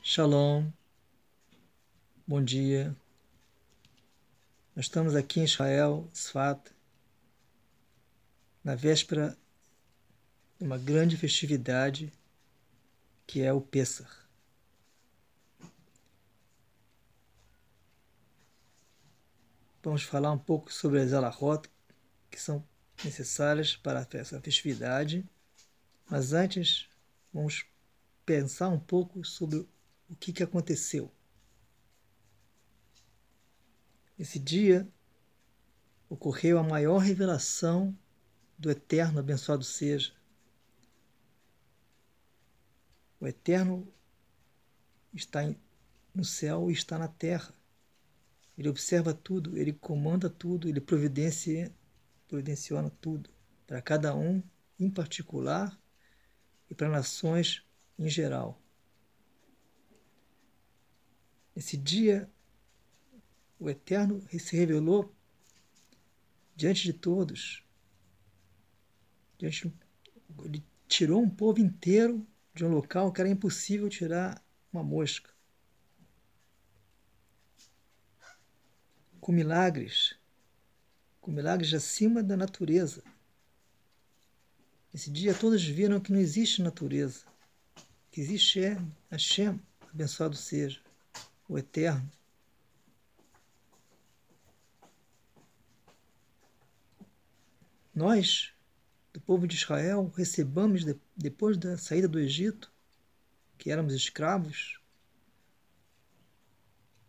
Shalom, bom dia. Nós estamos aqui em Israel, Sfat, na véspera de uma grande festividade que é o Pessach. Vamos falar um pouco sobre as halachot que são necessárias para essa festividade, mas antes vamos pensar um pouco sobre o que aconteceu. Esse dia ocorreu a maior revelação do Eterno, abençoado seja. O Eterno está no céu e está na terra. Ele observa tudo, ele comanda tudo, ele providenciona tudo, para cada um em particular e para nações em geral. Nesse dia, o Eterno se revelou diante de todos. Ele tirou um povo inteiro de um local que era impossível tirar uma mosca. Com milagres acima da natureza. Esse dia todos viram que não existe natureza, que existe Hashem, abençoado seja, o Eterno. Nós, do povo de Israel, recebamos, depois da saída do Egito, que éramos escravos,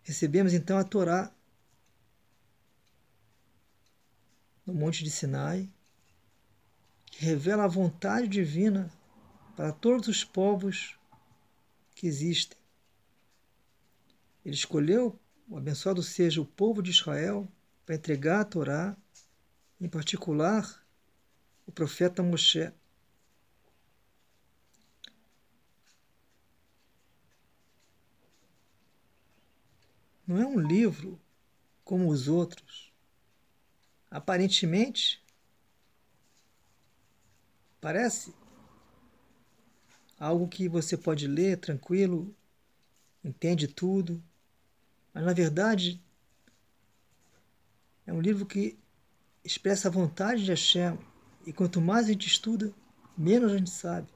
recebemos então a Torá no Monte de Sinai, que revela a vontade divina para todos os povos que existem. Ele escolheu, o abençoado seja, o povo de Israel para entregar a Torá, em particular o profeta Moshe. Não é um livro como os outros. Aparentemente, parece algo que você pode ler tranquilo, entende tudo, mas na verdade é um livro que expressa a vontade de Hashem, e quanto mais a gente estuda, menos a gente sabe.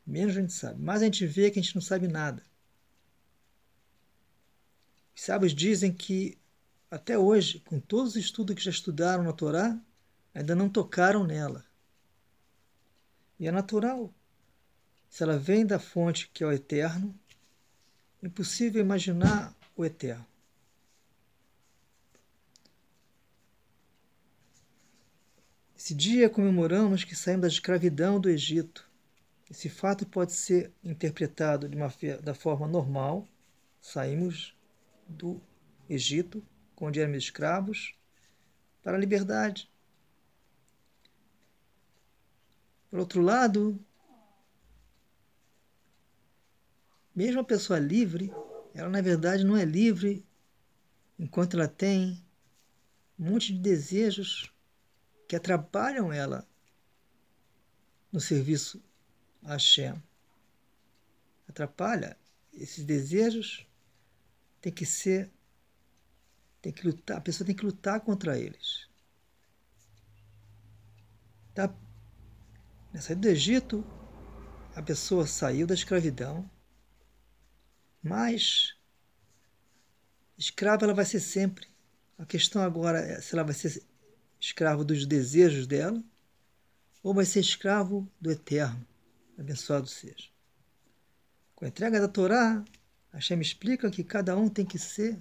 Menos a gente sabe. Mais a gente vê que a gente não sabe nada. Os sábios dizem que até hoje, com todos os estudos que já estudaram na Torá, ainda não tocaram nela. E é natural. Se ela vem da fonte que é o Eterno, é impossível imaginar o Eterno. Esse dia comemoramos que saímos da escravidão do Egito. Esse fato pode ser interpretado da forma normal. Saímos do Egito, onde éramos escravos, para a liberdade. Por outro lado, mesmo a pessoa livre, ela na verdade não é livre enquanto ela tem um monte de desejos que atrapalham ela no serviço a Hashem. Atrapalha. Esses desejos tem que lutar, a pessoa tem que lutar contra eles. Tá? Na saída do Egito, a pessoa saiu da escravidão, mas escrava ela vai ser sempre. A questão agora é se ela vai ser escravo dos desejos dela ou vai ser escravo do Eterno, abençoado seja. Com a entrega da Torá, Hashem explica que cada um tem que ser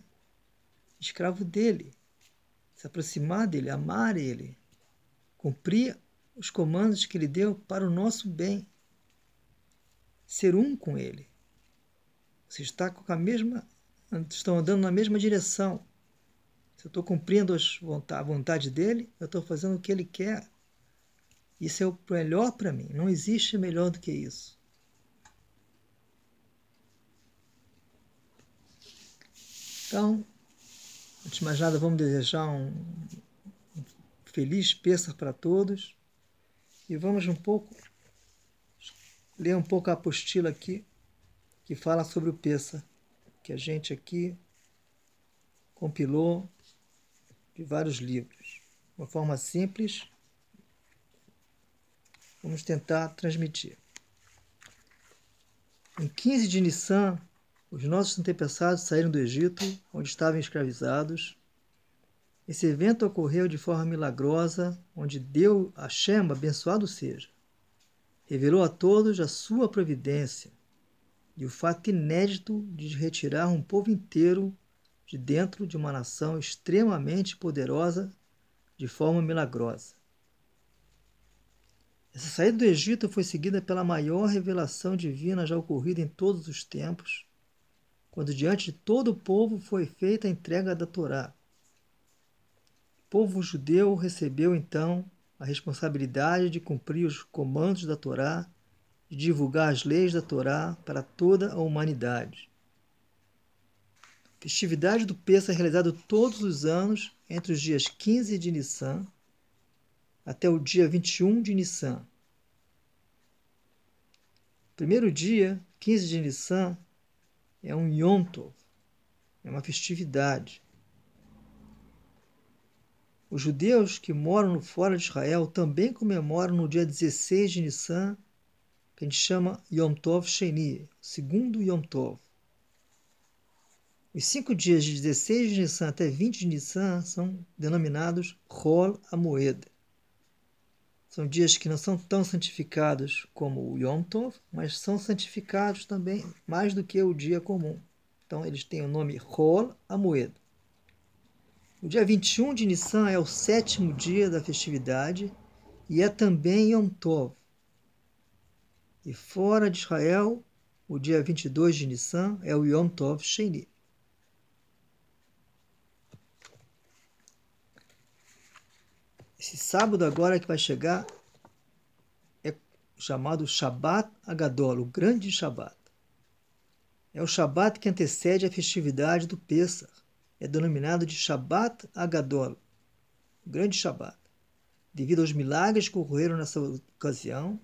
escravo dele, se aproximar dele, amar ele, cumprir os comandos que ele deu para o nosso bem, ser um com ele. Você está com estão andando na mesma direção. Se eu estou cumprindo a vontade dele, eu estou fazendo o que ele quer. Isso é o melhor para mim. Não existe melhor do que isso. Então, antes de mais nada, vamos desejar um feliz Pessach para todos. E vamos ler um pouco a apostila aqui que fala sobre o Pêssar, que a gente aqui compilou de vários livros. De uma forma simples, vamos tentar transmitir. Em 15 de Nissan, os nossos antepassados saíram do Egito, onde estavam escravizados. Esse evento ocorreu de forma milagrosa, onde Deus, Hashem, abençoado seja, revelou a todos a sua providência e o fato inédito de retirar um povo inteiro de dentro de uma nação extremamente poderosa de forma milagrosa. Essa saída do Egito foi seguida pela maior revelação divina já ocorrida em todos os tempos, quando diante de todo o povo foi feita a entrega da Torá. O povo judeu recebeu então a responsabilidade de cumprir os comandos da Torá, de divulgar as leis da Torá para toda a humanidade. A festividade do Pêssar é realizada todos os anos entre os dias 15 de Nissan até o dia 21 de Nissan. O primeiro dia, 15 de Nissan, é um Yom Tov, é uma festividade. Os judeus que moram fora de Israel também comemoram no dia 16 de Nissan, que a gente chama Yom Tov Sheni, segundo Yom Tov. Os 5 dias de 16 de Nissan até 20 de Nissan são denominados Chol HaMoed. São dias que não são tão santificados como o Yom Tov, mas são santificados também mais do que o dia comum. Então eles têm o nome Chol HaMoed. O dia 21 de Nissan é o 7º dia da festividade e é também Yom Tov. E fora de Israel, o dia 22 de Nissan é o Yom Tov Sheni. Esse sábado agora que vai chegar é chamado Shabbat Agadol, o grande Shabbat. É o Shabbat que antecede a festividade do Pêssar. É denominado de Shabbat Agadol, o grande Shabbat. Devido aos milagres que ocorreram nessa ocasião,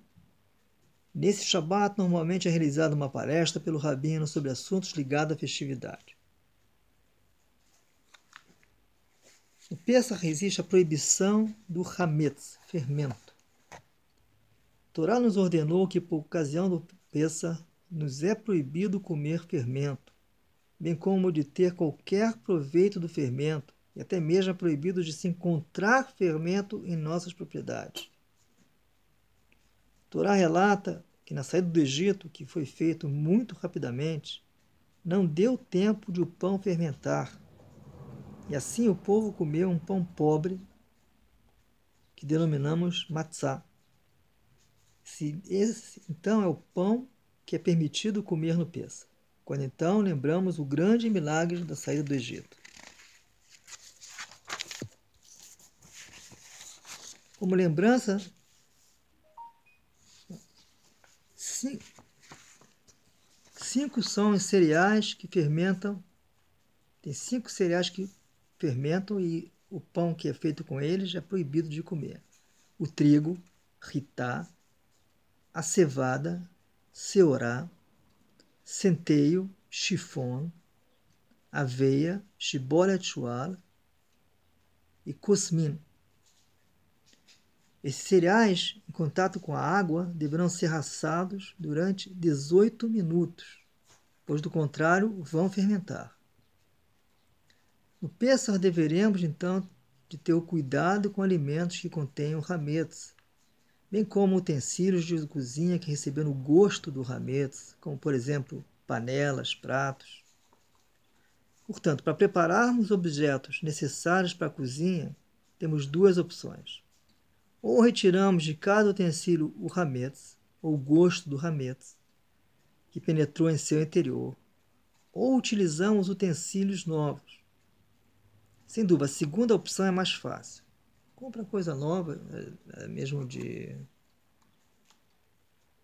nesse Shabbat normalmente é realizada uma palestra pelo rabino sobre assuntos ligados à festividade. No Pêssar existe a proibição do Hametz, fermento. A Torá nos ordenou que, por ocasião do Pêssar, nos é proibido comer fermento, bem como de ter qualquer proveito do fermento, e até mesmo é proibido de se encontrar fermento em nossas propriedades. A Torá relata que na saída do Egito, que foi feito muito rapidamente, não deu tempo de o pão fermentar, e assim o povo comeu um pão pobre, que denominamos matzá. Esse, então, é o pão que é permitido comer no Pêssar, quando então lembramos o grande milagre da saída do Egito. Como lembrança, 5 são os cereais que fermentam. Tem 5 cereais que fermentam e o pão que é feito com eles é proibido de comer. O trigo, ritá, a cevada, seorá, centeio, chifon, aveia, shibolet shual e kusmin. Esses cereais, em contato com a água, deverão ser assados durante 18 minutos, pois do contrário vão fermentar. No Pêssar deveremos, então, de ter o cuidado com alimentos que contenham hametz, bem como utensílios de cozinha que receberam o gosto do hametz, como, por exemplo, panelas, pratos. Portanto, para prepararmos objetos necessários para a cozinha, temos 2 opções. Ou retiramos de cada utensílio o hametz, ou o gosto do hametz, que penetrou em seu interior, ou utilizamos utensílios novos. Sem dúvida, a segunda opção é mais fácil. Compra coisa nova, mesmo de...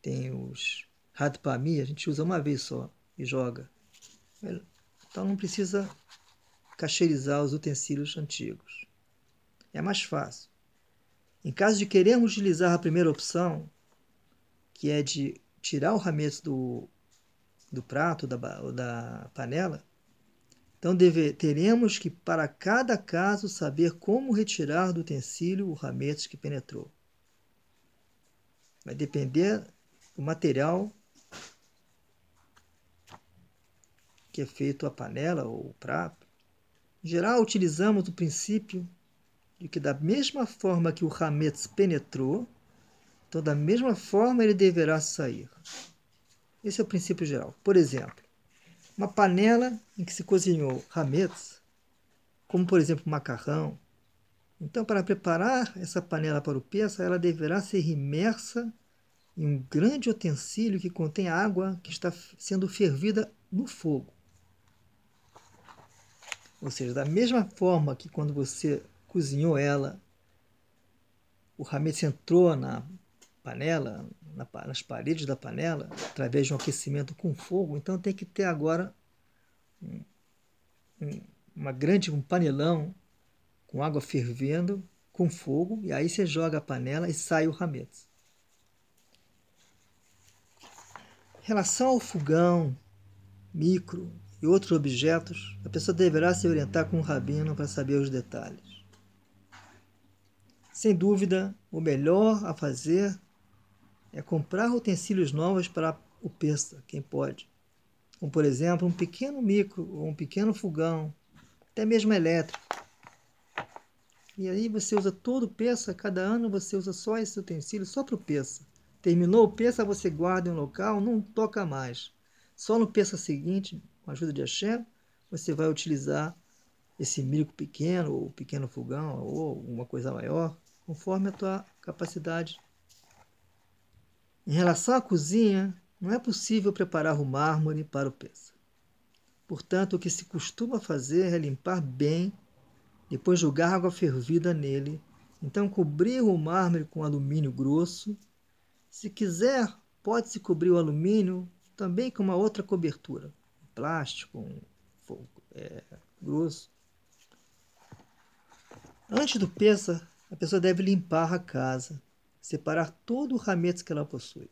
Tem os Hadpami, a gente usa uma vez só e joga. Então não precisa cacheirizar os utensílios antigos. É mais fácil. Em caso de querermos utilizar a primeira opção, que é de tirar o hametz do do prato ou da panela, então teremos que, para cada caso, saber como retirar do utensílio o hametz que penetrou. Vai depender do material que é feito a panela ou o prato. Em geral, utilizamos o princípio de que da mesma forma que o hametz penetrou, então da mesma forma ele deverá sair. Esse é o princípio geral. Por exemplo, uma panela em que se cozinhou hametz, como por exemplo macarrão. Então, para preparar essa panela para o peça, ela deverá ser imersa em um grande utensílio que contém água que está sendo fervida no fogo. Ou seja, da mesma forma que quando você cozinhou ela, o hametz entrou na panela, nas paredes da panela, através de um aquecimento com fogo, então tem que ter agora um panelão com água fervendo, com fogo, e aí você joga a panela e sai o hametz. Em relação ao fogão, micro e outros objetos, a pessoa deverá se orientar com um rabino para saber os detalhes. Sem dúvida, o melhor a fazer é comprar utensílios novos para o peça, quem pode. Como, por exemplo, um pequeno micro ou um pequeno fogão, até mesmo elétrico. E aí você usa todo o peça, cada ano você usa só esse utensílio, só para o peça. Terminou o peça, você guarda em um local, não toca mais. Só no peça seguinte, com a ajuda de Hashem, você vai utilizar esse micro pequeno, ou pequeno fogão, ou uma coisa maior, conforme a tua capacidade. Em relação à cozinha, não é possível preparar o mármore para o peça. Portanto, o que se costuma fazer é limpar bem, depois jogar água fervida nele, então cobrir o mármore com alumínio grosso. Se quiser, pode-se cobrir o alumínio também com uma outra cobertura, plástico, grosso. Antes do peça, a pessoa deve limpar a casa, separar todo o hametz que ela possui.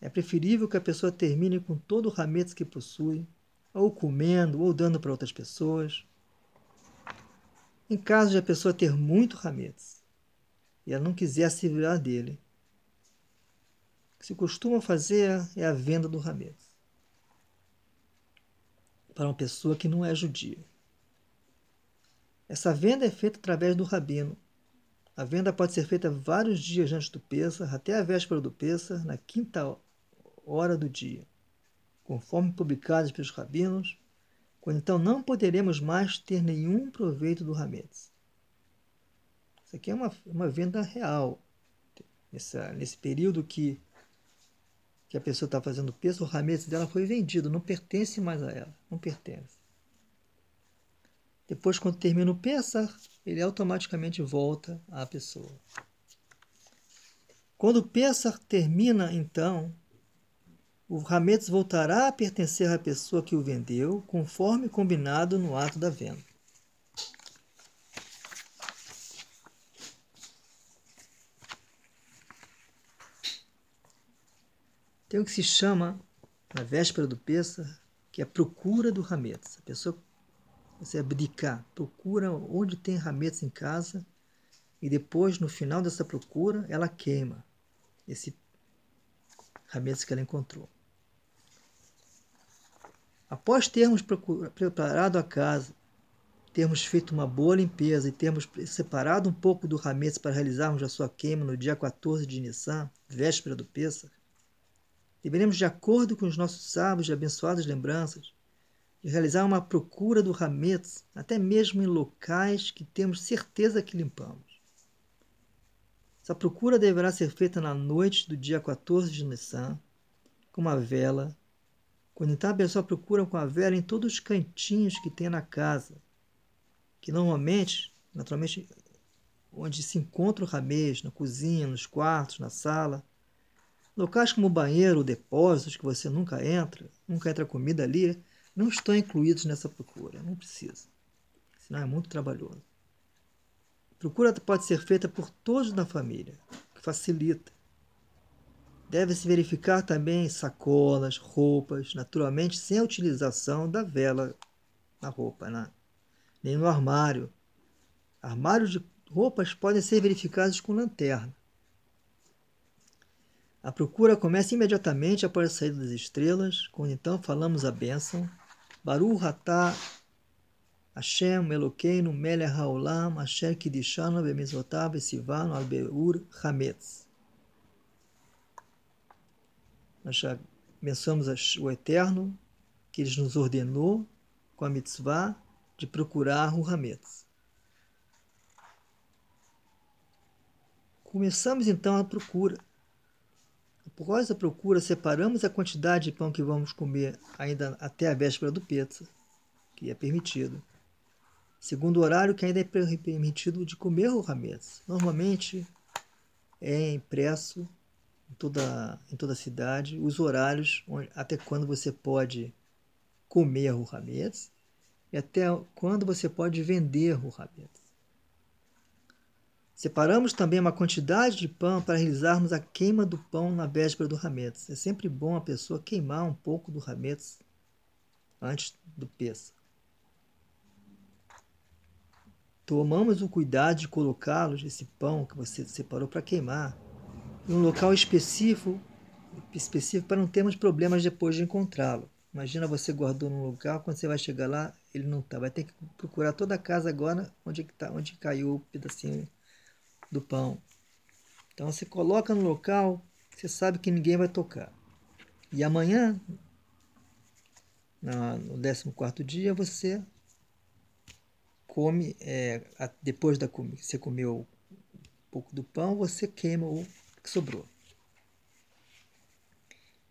É preferível que a pessoa termine com todo o hametz que possui, ou comendo, ou dando para outras pessoas. Em caso de a pessoa ter muito hametz e ela não quiser se livrar dele, o que se costuma fazer é a venda do hametz para uma pessoa que não é judia. Essa venda é feita através do rabino. A venda pode ser feita vários dias antes do Pêssar, até a véspera do Pêssar, na quinta hora do dia, conforme publicados pelos rabinos, quando então não poderemos mais ter nenhum proveito do hametz. Isso aqui é uma venda real. Nesse período que a pessoa está fazendo o Pêssar, o hametz dela foi vendido, não pertence mais a ela, não pertence. Depois, quando termina o Pêssar, ele automaticamente volta à pessoa. Quando o Pêssar termina, então, o hametz voltará a pertencer à pessoa que o vendeu, conforme combinado no ato da venda. Tem o que se chama, na véspera do Pêssar, que é a procura do hametz. A pessoa, você abdicar, procura onde tem hametz em casa e depois, no final dessa procura, ela queima esse hametz que ela encontrou. Após termos preparado a casa, termos feito uma boa limpeza e termos separado um pouco do hametz para realizarmos a sua queima no dia 14 de Nissan, véspera do Pêssar, deveremos, de acordo com os nossos sábios e abençoadas lembranças, de realizar uma procura do hametz, até mesmo em locais que temos certeza que limpamos. Essa procura deverá ser feita na noite do dia 14 de Nissan, com uma vela. Quando então a pessoa procura com a vela em todos os cantinhos que tem na casa, que naturalmente, onde se encontra o hametz, na cozinha, nos quartos, na sala. Locais como banheiro, depósitos que você nunca entra comida ali, não estão incluídos nessa procura, não precisa, senão é muito trabalhoso. A procura pode ser feita por todos na família, que facilita. Deve-se verificar também sacolas, roupas, naturalmente sem a utilização da vela na roupa, né? Nem no armário. Armários de roupas podem ser verificados com lanterna. A procura começa imediatamente após a saída das estrelas, quando então falamos a bênção. Baruch atah Hashem Elokeinu melech haolam asher kiddushanu bemitzvotav vesivanu al beur hametz. Nós já mencionamos o Eterno, que Ele nos ordenou com a mitzvah de procurar o hametz. Começamos então a procura. Após a procura, separamos a quantidade de pão que vamos comer ainda até a véspera do Pesach, que é permitido, segundo o horário que ainda é permitido de comer o hametz. Normalmente é impresso em toda a cidade os horários até quando você pode comer o hametz e até quando você pode vender o hametz. Separamos também uma quantidade de pão para realizarmos a queima do pão na véspera do hametz. É sempre bom a pessoa queimar um pouco do hametz antes do Pesach. Tomamos o cuidado de colocá-los, esse pão que você separou para queimar, em um local específico para não termos problemas depois de encontrá-lo. Imagina você guardou num local, quando você vai chegar lá, ele não está. Vai ter que procurar toda a casa agora onde caiu o pedacinho do pão. Então você coloca no local, você sabe que ninguém vai tocar. E amanhã, no 14º dia, você come, depois da comida, você comeu um pouco do pão, você queima o que sobrou.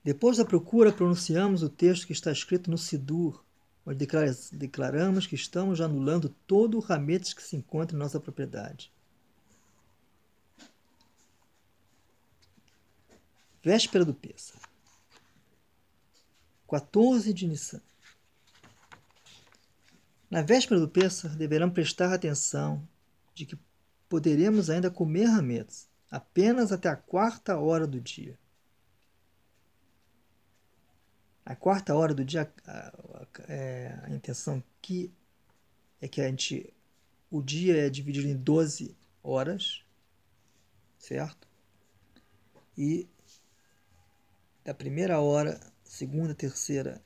Depois da procura, pronunciamos o texto que está escrito no Sidur, onde declaramos que estamos anulando todo o hametz que se encontra em nossa propriedade. Véspera do Pesach, 14 de Nissan. Na véspera do Pesach, deverão prestar atenção de que poderemos ainda comer hametz apenas até a 4ª do dia. A 4ª do dia, a intenção aqui é que o dia é dividido em 12 horas, certo? E da 1ª hora, 2ª, 3ª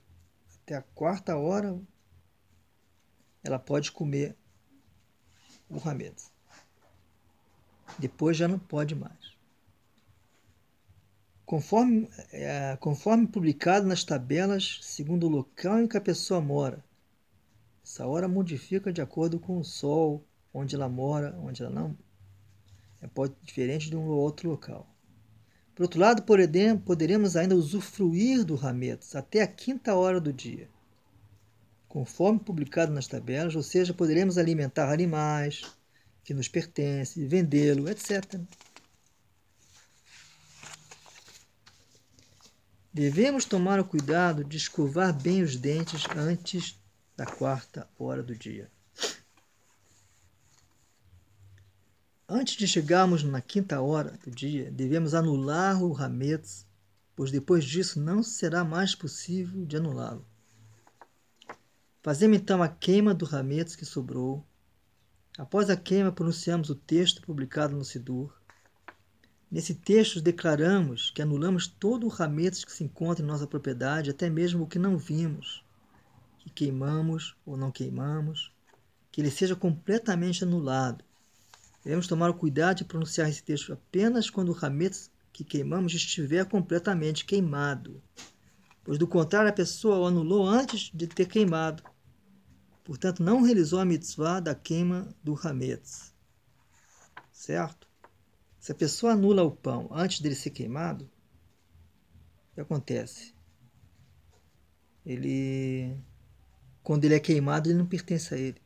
até a 4ª hora, ela pode comer o hametz. Depois já não pode mais. Conforme publicado nas tabelas, segundo o local em que a pessoa mora, essa hora modifica de acordo com o sol, onde ela mora, onde ela não. Pode ser diferente de um ou outro local. Por outro lado, poderemos ainda usufruir do hametz até a 5ª hora do dia, conforme publicado nas tabelas, ou seja, poderemos alimentar animais que nos pertencem, vendê-lo, etc. Devemos tomar o cuidado de escovar bem os dentes antes da 4ª hora do dia. Antes de chegarmos na 5ª hora do dia, devemos anular o hametz, pois depois disso não será mais possível de anulá-lo. Fazemos então a queima do hametz que sobrou. Após a queima, pronunciamos o texto publicado no Sidur. Nesse texto, declaramos que anulamos todo o hametz que se encontra em nossa propriedade, até mesmo o que não vimos, que queimamos ou não queimamos, que ele seja completamente anulado. Devemos tomar o cuidado de pronunciar esse texto apenas quando o hametz que queimamos estiver completamente queimado, pois do contrário a pessoa o anulou antes de ter queimado. Portanto, não realizou a mitzvah da queima do hametz. Certo? Se a pessoa anula o pão antes dele ser queimado, o que acontece? Quando ele é queimado, ele não pertence a ele.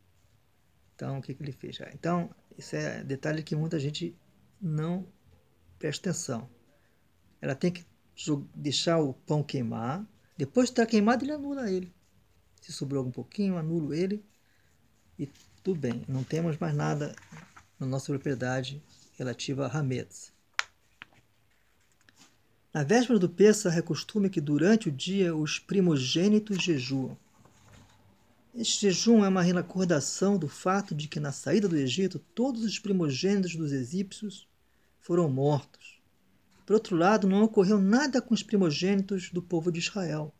Então, o que ele fez? Então, esse é detalhe que muita gente não presta atenção. Ela tem que deixar o pão queimar. Depois de estar queimado, ele anula ele. Se sobrou um pouquinho, anulo ele. E tudo bem. Não temos mais nada na nossa propriedade relativa a hametz. Na véspera do Pêssar é costume que durante o dia os primogênitos jejuam. Este jejum é uma recordação do fato de que na saída do Egito todos os primogênitos dos egípcios foram mortos. Por outro lado, não ocorreu nada com os primogênitos do povo de Israel.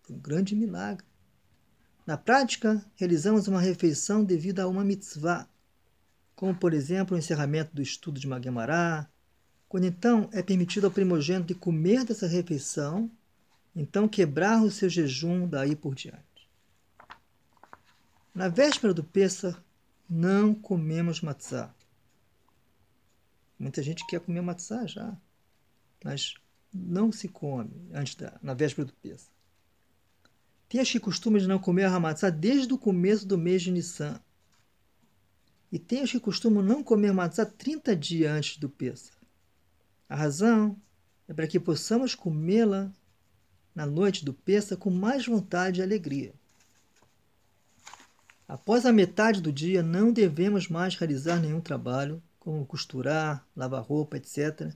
Foi um grande milagre. Na prática, realizamos uma refeição devido a uma mitzvah, como, por exemplo, o encerramento do estudo de Maguemará, quando então é permitido ao primogênito de comer dessa refeição, então quebrar o seu jejum daí por diante. Na véspera do Pêssar, não comemos matzá. Muita gente quer comer matzá já, mas não se come na véspera do Pêssar. Tem este costume de não comer a matzá desde o começo do mês de Nissan. E tem este costume de não comer matzá 30 dias antes do Pêssar. A razão é para que possamos comê-la na noite do Pêssar com mais vontade e alegria. Após a metade do dia, não devemos mais realizar nenhum trabalho, como costurar, lavar roupa, etc.,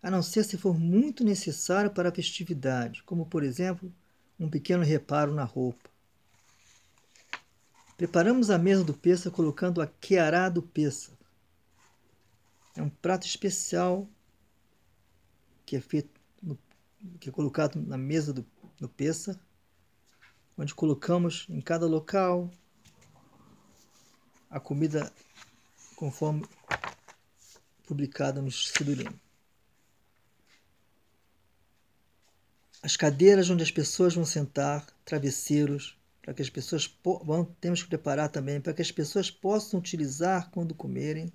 a não ser se for muito necessário para a festividade, como, por exemplo, um pequeno reparo na roupa. Preparamos a mesa do Pêssar colocando a queará do Pêssar. É um prato especial que é colocado na mesa do Pêssar, onde colocamos em cada local a comida conforme publicada no Sidurim. As cadeiras onde as pessoas vão sentar, travesseiros, para que as pessoas temos que preparar também para que as pessoas possam utilizar quando comerem,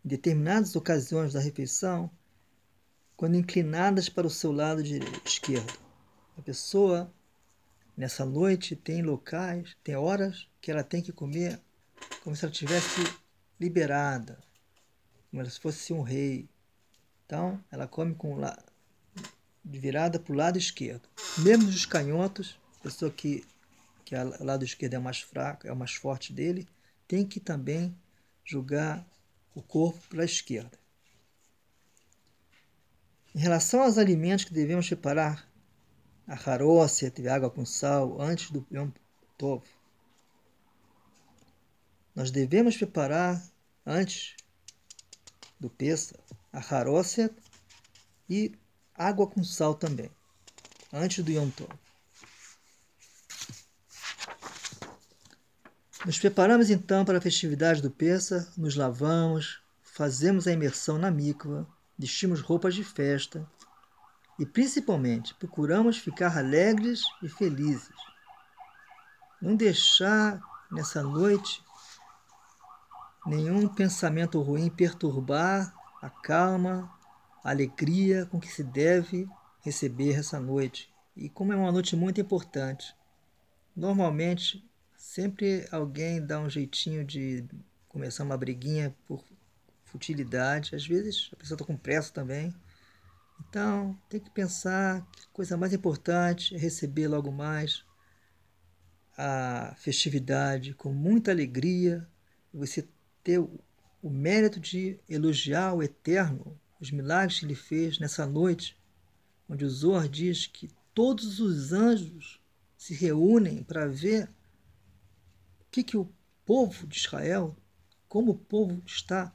em determinadas ocasiões da refeição, quando inclinadas para o seu lado esquerdo. A pessoa, nessa noite, tem locais, tem horas que ela tem que comer como se ela estivesse liberada, como se fosse um rei. Então, ela come de virada para o lado esquerdo. Mesmo os canhotos, a pessoa que o lado esquerdo é mais fraco, é o mais forte dele, tem que também jogar o corpo para a esquerda. Em relação aos alimentos que devemos preparar, a harósset, água com sal, antes do Yom Tov, nós devemos preparar antes do Pêssar a harósset e água com sal também, antes do Yom Tov. Nos preparamos então para a festividade do Pêssar, nos lavamos, fazemos a imersão na mikva, vestimos roupas de festa e, principalmente, procuramos ficar alegres e felizes. Não deixar nessa noite nenhum pensamento ruim perturbar a calma, a alegria com que se deve receber essa noite. E como é uma noite muito importante, normalmente sempre alguém dá um jeitinho de começar uma briguinha por futilidade. Às vezes a pessoa está com pressa também. Então tem que pensar que a coisa mais importante é receber logo mais a festividade com muita alegria, você ter o mérito de elogiar o Eterno, os milagres que ele fez nessa noite, onde o Zohar diz que todos os anjos se reúnem para ver o que o povo de Israel, como o povo está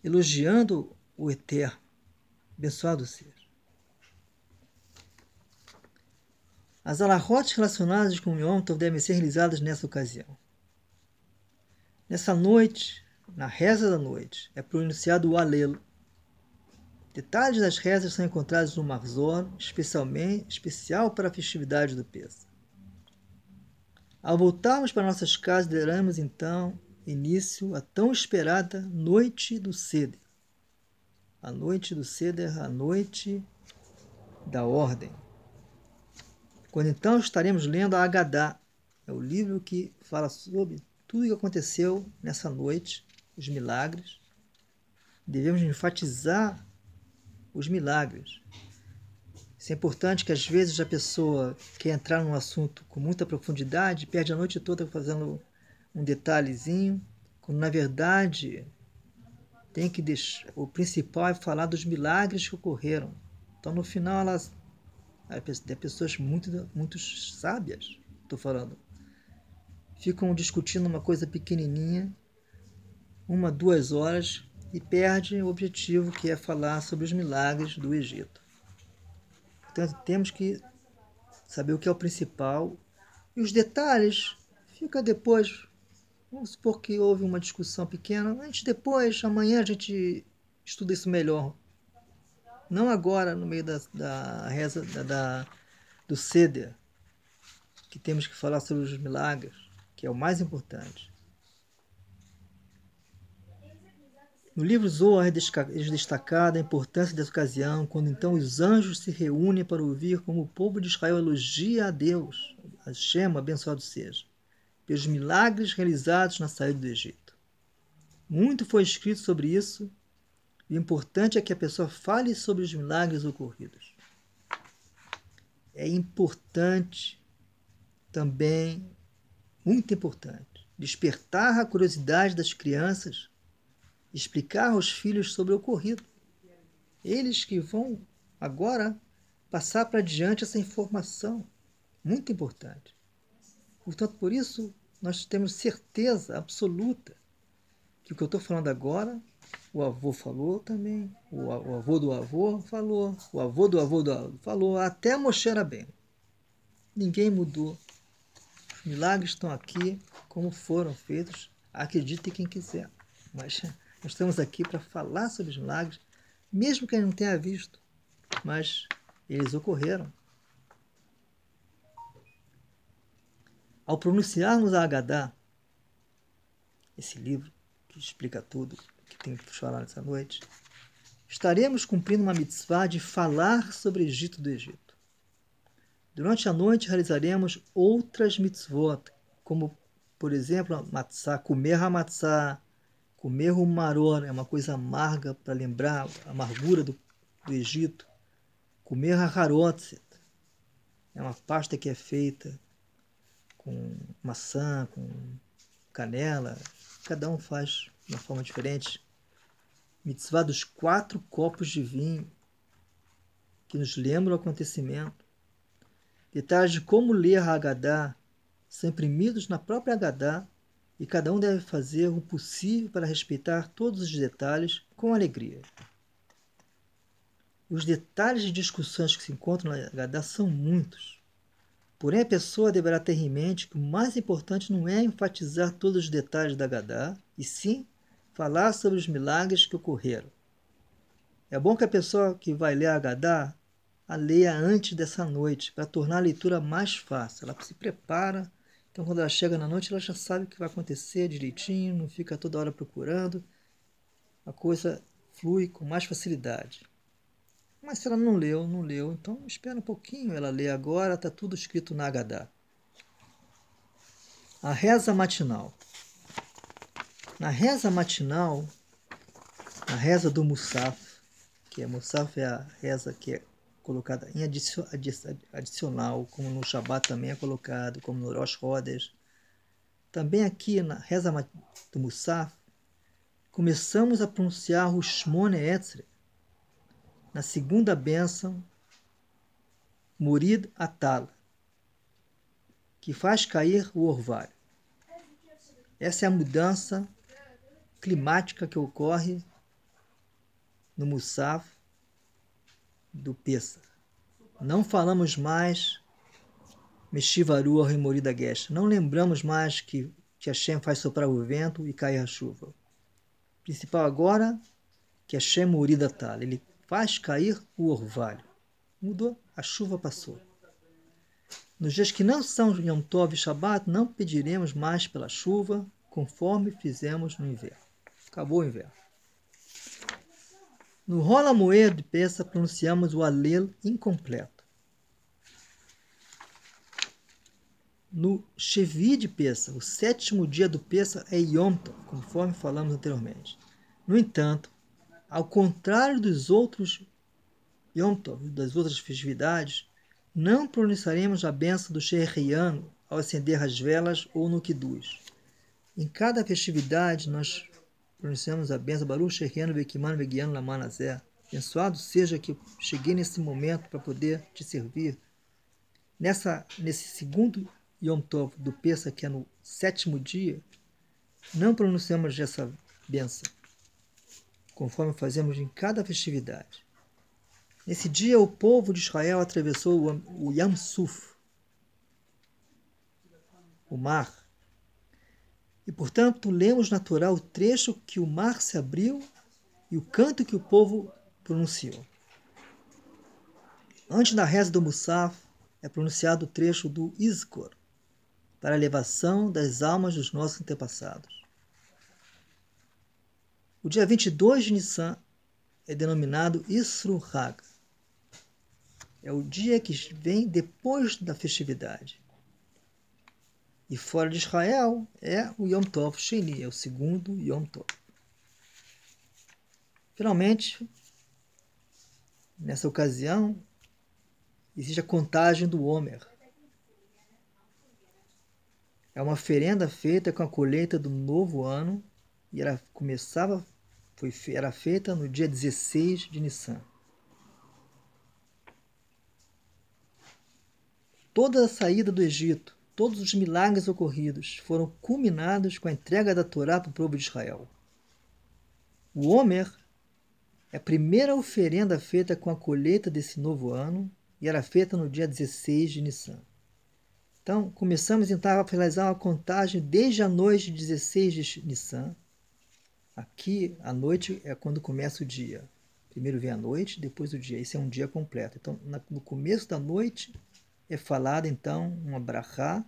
elogiando o Eterno. Abençoado seja. As alahot relacionadas com o Yom Tov devem ser realizadas nessa ocasião. Nessa noite, na reza da noite, é pronunciado o Alel. Detalhes das rezas são encontrados no Marzor, especial para a festividade do Pêssar. Ao voltarmos para nossas casas, daremos então início à tão esperada Noite do Seder. A Noite do Seder, a Noite da Ordem. Quando então estaremos lendo a Agadá, é o livro que fala sobre tudo o que aconteceu nessa noite, os milagres. Devemos enfatizar os milagres. Isso é importante, que às vezes a pessoa quer entrar num assunto com muita profundidade, perde a noite toda fazendo um detalhezinho, quando na verdade tem que deixar, o principal é falar dos milagres que ocorreram Então, no final, tem pessoas muito sábias, estou falando, ficam discutindo uma coisa pequenininha, 1, 2 horas, e perdem o objetivo, que é falar sobre os milagres do Egito. Portanto, temos que saber o que é o principal, e os detalhes fica depois. Vamos supor que houve uma discussão pequena, amanhã a gente estuda isso melhor. Não agora, no meio da reza do Seder, que temos que falar sobre os milagres, que é o mais importante. No livro Zohar é destacada a importância dessa ocasião, quando então os anjos se reúnem para ouvir como o povo de Israel elogia a Deus, a Hashem, abençoado seja, pelos milagres realizados na saída do Egito. Muito foi escrito sobre isso, e o importante é que a pessoa fale sobre os milagres ocorridos. É importante também, muito importante, despertar a curiosidade das crianças, explicar aos filhos sobre o ocorrido. Eles que vão agora passar para adiante essa informação, muito importante. Portanto, por isso, nós temos certeza absoluta que o que eu estou falando agora, o avô falou também, o avô do avô falou, o avô do avô do avô falou, até Moshe Rabbeinu. Ninguém mudou. Os milagres estão aqui como foram feitos, acredite quem quiser. Mas nós estamos aqui para falar sobre os milagres, mesmo que ele não tenha visto, mas eles ocorreram. Ao pronunciarmos a Agadá, esse livro que explica tudo, que tem que chorar nessa noite, estaremos cumprindo uma mitzvah de falar sobre o Egito do Egito. Durante a noite realizaremos outras mitzvot, como, por exemplo, a matzah, comer a matzah, comer o maror, é uma coisa amarga para lembrar a amargura do Egito. Comer a harotzet, é uma pasta que é feita com maçã, com canela, cada um faz de uma forma diferente. Mitzvah dos 4 copos de vinho, que nos lembram o acontecimento. Detalhes de como ler a Agadá são imprimidos na própria Agadá, e cada um deve fazer o possível para respeitar todos os detalhes com alegria. Os detalhes de discussões que se encontram na Agadá são muitos. Porém, a pessoa deverá ter em mente que o mais importante não é enfatizar todos os detalhes da Agadá, e sim falar sobre os milagres que ocorreram. É bom que a pessoa que vai ler a Agadá a leia antes dessa noite, para tornar a leitura mais fácil. Ela se prepara, então quando ela chega na noite, ela já sabe o que vai acontecer direitinho, não fica toda hora procurando, a coisa flui com mais facilidade. Mas se ela não leu, então espera um pouquinho, ela lê agora, está tudo escrito na Agadá. A reza matinal. Na reza matinal, a reza do Musaf, Musaf é a reza que é colocada em adicional, como no Shabat também é colocado, como no Rosh Chodesh. Também aqui na reza do Musaf, começamos a pronunciar o Shmone Esrei, na segunda bênção, Murid Atala, que faz cair o orvalho. Essa é a mudança climática que ocorre no Musaf do Pessah. Não falamos mais Meshivaru ao Remorida Gesh. Não lembramos mais que Hashem faz soprar o vento e cair a chuva. O principal agora que Hashem Morida Tal. Ele faz cair o orvalho. Mudou, a chuva passou. Nos dias que não são Yom Tov e Shabbat, não pediremos mais pela chuva, conforme fizemos no inverno. Acabou o inverno. No Rola Moed de Pessah, pronunciamos o Alel incompleto. No Shevi de Pessah, o 7º dia do Pessah é Yom Tov, conforme falamos anteriormente. No entanto, ao contrário dos outros Yom Tov, das outras festividades, não pronunciaremos a bênção do Shehriyan ao acender as velas ou no Kiddush. Em cada festividade, nós pronunciamos a bênção Baruch Shehriyan Vekiman Vegian Laman Azeh, Abençoado seja que eu cheguei nesse momento para poder te servir. Nesse segundo Yom Tov do Pêssah, que é no 7º dia, não pronunciamos essa bênção, conforme fazemos em cada festividade. Nesse dia, o povo de Israel atravessou o Yam Suf, o mar, e, portanto, lemos na Torá o trecho que o mar se abriu e o canto que o povo pronunciou. Antes da reza do Musaf, é pronunciado o trecho do Izkor, para a elevação das almas dos nossos antepassados. O dia 22 de Nissan é denominado Isru Hag. É o dia que vem depois da festividade. E fora de Israel é o Yom Tov Sheni, é o segundo Yom Tov. Finalmente, nessa ocasião, existe a contagem do Homer. É uma oferenda feita com a colheita do novo ano e era feita no dia 16 de Nissan. Toda a saída do Egito, todos os milagres ocorridos foram culminados com a entrega da Torá para o povo de Israel. O Homer é a primeira oferenda feita com a colheita desse novo ano e era feita no dia 16 de Nissan. Então, começamos então a realizar uma contagem desde a noite de 16 de Nissan. Aqui, a noite é quando começa o dia. Primeiro vem a noite, depois o dia. Esse é um dia completo. Então, no começo da noite é falada então uma brachá,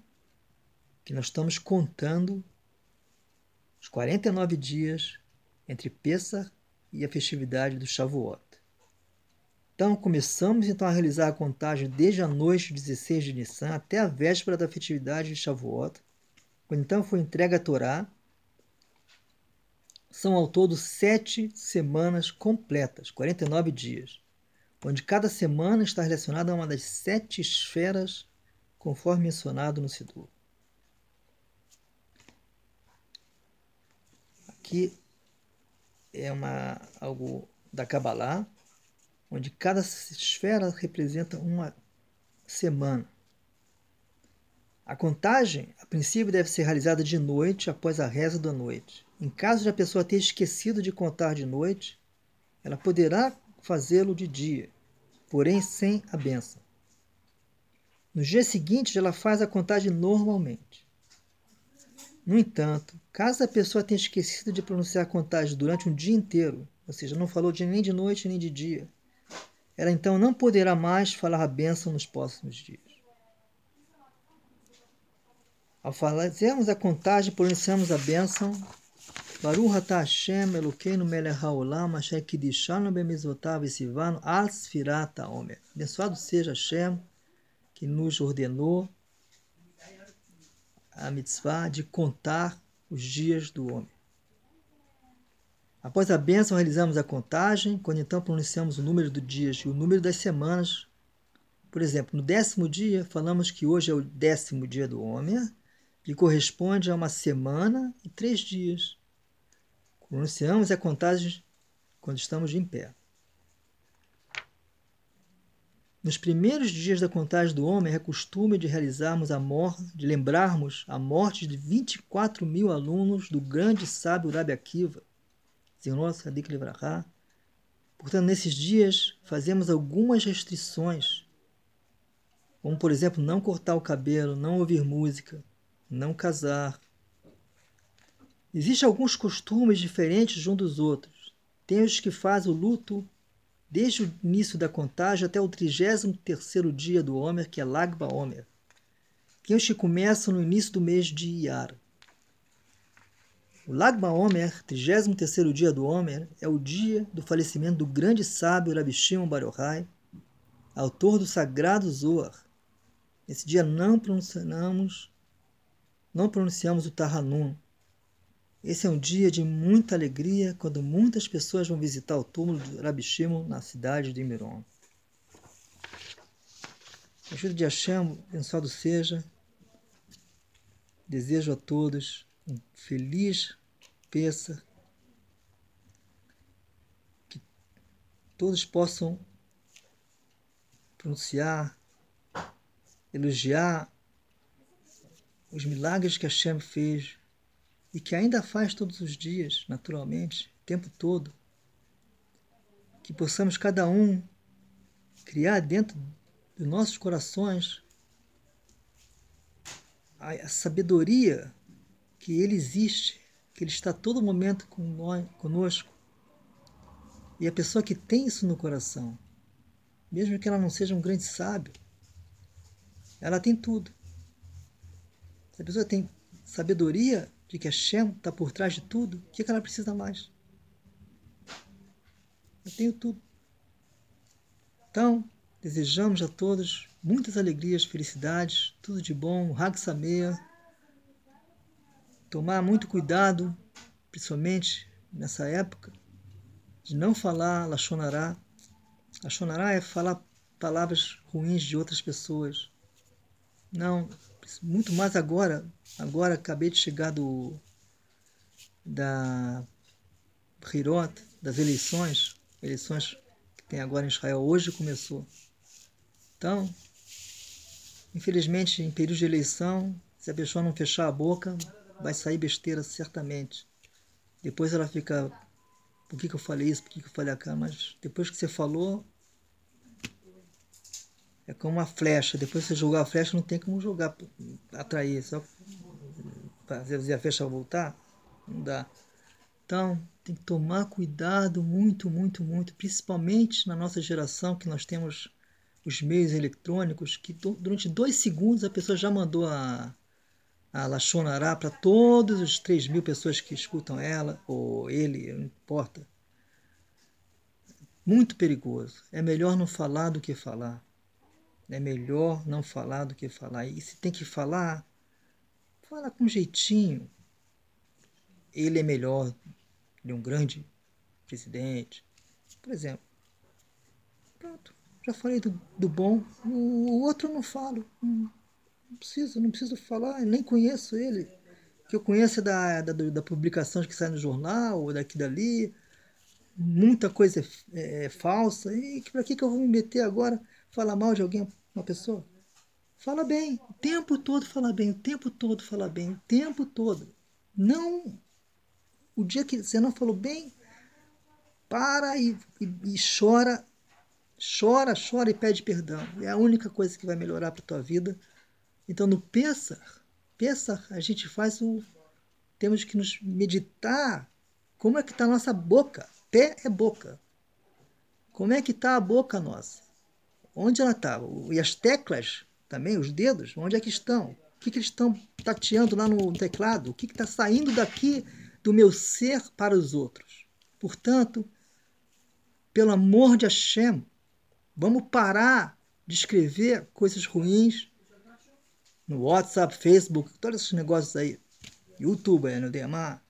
que nós estamos contando os 49 dias entre Pêssah e a festividade do Shavuot. Então, começamos então a realizar a contagem desde a noite de 16 de Nissan até a véspera da festividade de Shavuot, quando então foi entregue a Torá. São ao todo 7 semanas completas, 49 dias, onde cada semana está relacionada a uma das 7 esferas, conforme mencionado no Sidur. Aqui é algo da Kabbalah, onde cada esfera representa uma semana. A contagem, a princípio, deve ser realizada de noite após a reza da noite. Em caso de a pessoa ter esquecido de contar de noite, ela poderá fazê-lo de dia, porém sem a bênção. No dia seguinte, ela faz a contagem normalmente. No entanto, caso a pessoa tenha esquecido de pronunciar a contagem durante um dia inteiro, ou seja, não falou nem de noite nem de dia, ela então não poderá mais falar a bênção nos próximos dias. Ao fazermos a contagem, pronunciamos a bênção Baruch atah Hashem Elokeinu melech haolam asher kiddushanu bemitzvotav v'tzivanu al sfirat haomer. Abençoado seja Hashem, que nos ordenou a mitzvah de contar os dias do homem. Após a bênção, realizamos a contagem, quando então pronunciamos o número dos dias e o número das semanas. Por exemplo, no 10º dia, falamos que hoje é o 10º dia do homem, que corresponde a uma semana e 3 dias. Pronunciamos a contagem quando estamos em pé. Nos primeiros dias da contagem do homem, é costume de lembrarmos a morte de 24.000 alunos do grande sábio Rabi Akiva, Zichron Tzadik Livrachá. Portanto, nesses dias, fazemos algumas restrições, como, por exemplo, não cortar o cabelo, não ouvir música, não casar. Existem alguns costumes diferentes uns dos outros. Tem os que fazem o luto desde o início da contagem até o 33º dia do Homer, que é Lag BaOmer. Tem os que começam no início do mês de Iyar. O Lag BaOmer, 33º dia do Homer, é o dia do falecimento do grande sábio Rabi Shimon Bar Yochai, autor do sagrado Zohar. Nesse dia não pronunciamos o Tahanun. Esse é um dia de muita alegria, quando muitas pessoas vão visitar o túmulo de Rabi Shimon na cidade de Miron. A ajuda de Hashem, abençoado seja. Desejo a todos um feliz Pêssah. Que todos possam pronunciar, elogiar os milagres que Hashem fez e que ainda faz todos os dias, naturalmente, o tempo todo. Que possamos cada um criar dentro dos nossos corações a sabedoria que Ele existe, que Ele está a todo momento conosco. E a pessoa que tem isso no coração, mesmo que ela não seja um grande sábio, ela tem tudo. Se a pessoa tem sabedoria de que Hashem está por trás de tudo, o que ela precisa mais? Eu tenho tudo. Então, desejamos a todos muitas alegrias, felicidades, tudo de bom, Hag Sameach. Tomar muito cuidado, principalmente nessa época, de não falar Lashon Hará. Lashon Hará é falar palavras ruins de outras pessoas. Não, muito mais agora. Agora acabei de chegar da Bechirot, das eleições que tem agora em Israel. Hoje começou. Então, infelizmente, em período de eleição, se a pessoa não fechar a boca, vai sair besteira certamente. Depois ela fica, por que eu falei isso, por que eu falei aquilo? Mas depois que você falou, é como uma flecha. Depois que você jogar a flecha, não tem como jogar, atrair. Só fazer a flecha voltar, não dá. Então, tem que tomar cuidado muito, muito, muito, principalmente na nossa geração, que nós temos os meios eletrônicos, que durante 2 segundos a pessoa já mandou a Lashon Hará para todos os 3.000 pessoas que escutam ela, ou ele, não importa. Muito perigoso. É melhor não falar do que falar. É melhor não falar do que falar. E se tem que falar, fala com jeitinho. Ele é melhor de um grande presidente, por exemplo. Pronto, já falei do bom. O outro eu não falo. Não preciso falar, eu nem conheço ele. O que eu conheço é da publicação que sai no jornal, ou daqui dali. Muita coisa é falsa. E para que eu vou me meter agora falar mal de alguém, uma pessoa? Fala bem, o tempo todo fala bem, o tempo todo fala bem, o tempo todo. Não, o dia que você não falou bem, para e chora, chora e pede perdão. É a única coisa que vai melhorar para a tua vida. Então no Pessach a gente temos que nos meditar como é que está a nossa boca. Pé é boca. Como é que está a boca nossa? Onde ela está? E as teclas também, os dedos, onde é que estão? O que eles estão tateando lá no teclado? O que está saindo daqui do meu ser para os outros? Portanto, pelo amor de Hashem, vamos parar de escrever coisas ruins no WhatsApp, Facebook, todos esses negócios aí, YouTube, no DMA,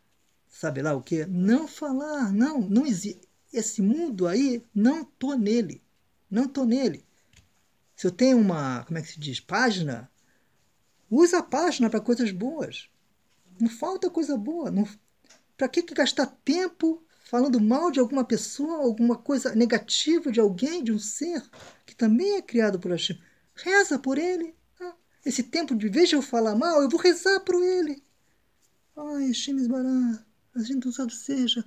sabe lá o que? Não falar, não existe. Esse mundo aí, não tô nele. Não tô nele. Se eu tenho uma, como é que se diz, página, usa a página para coisas boas. Não falta coisa boa. Para que gastar tempo falando mal de alguma pessoa, alguma coisa negativa de alguém, de um ser que também é criado por Hashem? Reza por ele. Esse tempo, de vez de eu falar mal, eu vou rezar por ele. Ai, Hashem Yisbarach, a gente não sabe seja.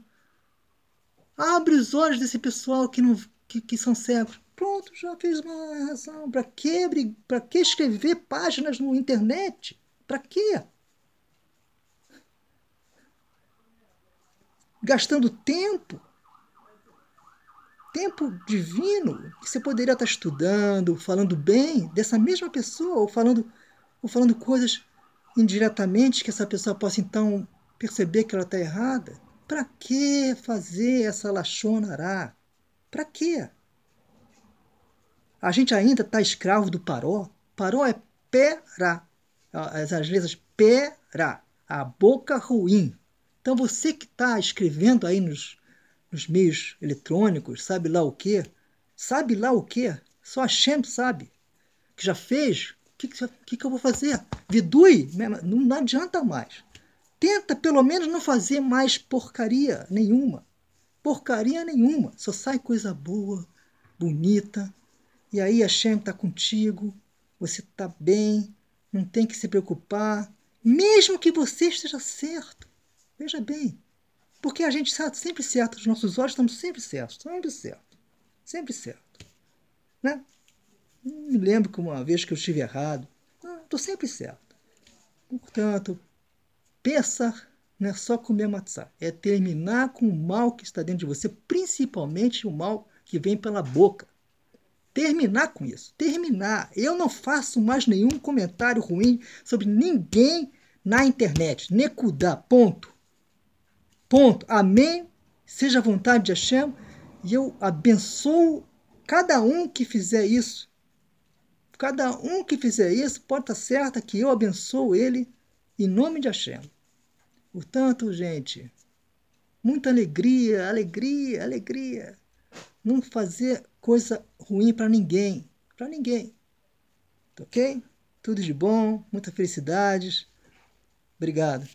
Abre os olhos desse pessoal que são cegos. Pronto, já fez uma razão. Para que escrever páginas na internet? Para quê? Gastando tempo divino, que você poderia estar estudando, falando bem dessa mesma pessoa, ou falando coisas indiretamente que essa pessoa possa então perceber que ela está errada. Para que fazer essa Lashon Hará? Para quê? A gente ainda está escravo do Paró. Paró é Perá. As letras Perá. A boca ruim. Então você que está escrevendo aí nos meios eletrônicos, sabe lá o quê? Sabe lá o quê? Só a Hashem sabe. Que já fez. O que eu vou fazer? Vidui? Não adianta mais. Tenta pelo menos não fazer mais porcaria nenhuma. porcaria nenhuma. Só sai coisa boa, bonita. E aí Hashem está contigo, você está bem, não tem que se preocupar, mesmo que você esteja certo. Veja bem, porque a gente está sempre certo, os nossos olhos estão sempre certos, sempre certo. Né? Não me lembro que uma vez que eu estive errado. Estou sempre certo. Portanto, pensar não é só comer matzá, é terminar com o mal que está dentro de você, principalmente o mal que vem pela boca. Terminar com isso, terminar. Eu não faço mais nenhum comentário ruim sobre ninguém na internet. Nekudá, ponto. Ponto. Amém. Seja a vontade de Hashem. E eu abençoo cada um que fizer isso. Cada um que fizer isso pode estar certa que eu abençoo ele em nome de Hashem. Portanto, gente, muita alegria, alegria, alegria. Não fazer coisa ruim para ninguém. Para ninguém. Ok? Tudo de bom, muitas felicidades. Obrigado.